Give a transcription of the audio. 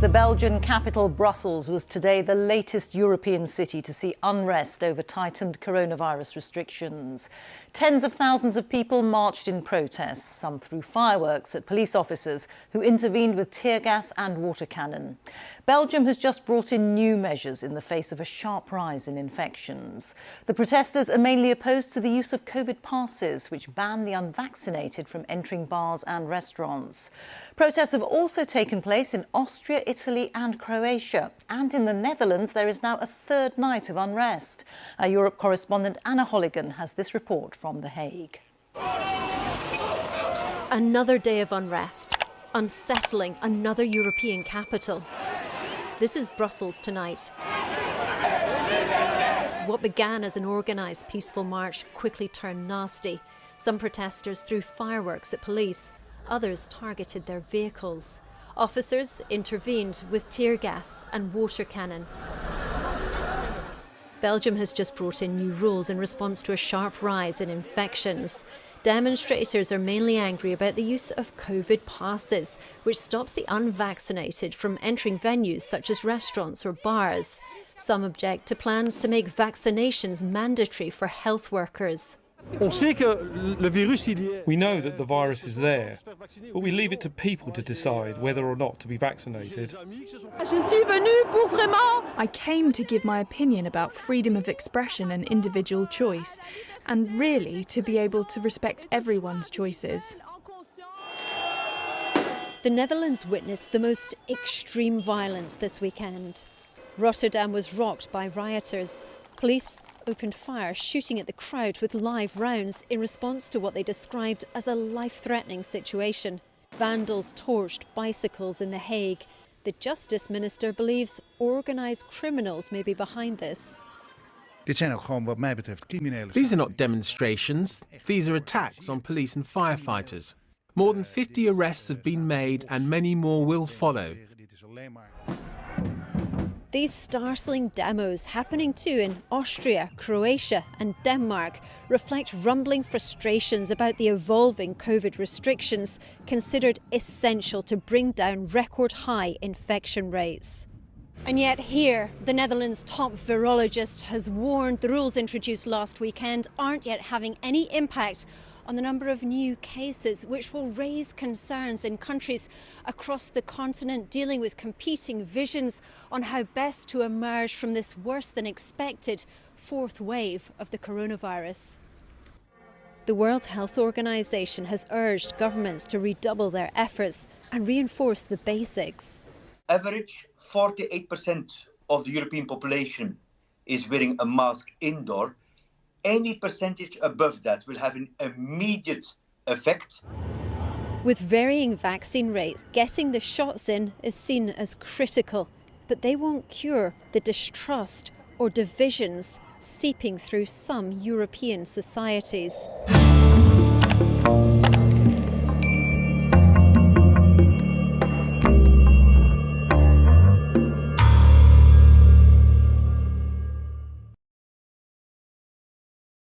The Belgian capital, Brussels, was today the latest European city to see unrest over tightened coronavirus restrictions. Tens of thousands of people marched in protest, some threw fireworks at police officers who intervened with tear gas and water cannon. Belgium has just brought in new measures in the face of a sharp rise in infections. The protesters are mainly opposed to the use of COVID passes, which ban the unvaccinated from entering bars and restaurants. Protests have also taken place in Austria, Italy and Croatia. And in the Netherlands, there is now a third night of unrest. Our Europe correspondent Anna Holligan has this report from The Hague. Another day of unrest, unsettling another European capital. This is Brussels tonight. What began as an organised peaceful march quickly turned nasty. Some protesters threw fireworks at police, others targeted their vehicles. Officers intervened with tear gas and water cannon. Belgium has just brought in new rules in response to a sharp rise in infections. Demonstrators are mainly angry about the use of COVID passes, which stops the unvaccinated from entering venues such as restaurants or bars. Some object to plans to make vaccinations mandatory for health workers. We know that the virus is there, but we leave it to people to decide whether or not to be vaccinated. I came to give my opinion about freedom of expression and individual choice, and really to be able to respect everyone's choices. The Netherlands witnessed the most extreme violence this weekend. Rotterdam was rocked by rioters. Police opened fire, shooting at the crowd with live rounds in response to what they described as a life-threatening situation. Vandals torched bicycles in The Hague. The Justice Minister believes organised criminals may be behind this. These are not demonstrations, these are attacks on police and firefighters. More than 50 arrests have been made and many more will follow. These startling demos, happening too in Austria, Croatia and Denmark, reflect rumbling frustrations about the evolving COVID restrictions considered essential to bring down record-high infection rates. And yet here, the Netherlands' top virologist has warned the rules introduced last weekend aren't yet having any impact on the number of new cases, which will raise concerns in countries across the continent dealing with competing visions on how best to emerge from this worse than expected fourth wave of the coronavirus. The World Health Organization has urged governments to redouble their efforts and reinforce the basics. Average 48% of the European population is wearing a mask indoor. Any percentage above that will have an immediate effect. With varying vaccine rates, getting the shots in is seen as critical, but they won't cure the distrust or divisions seeping through some European societies.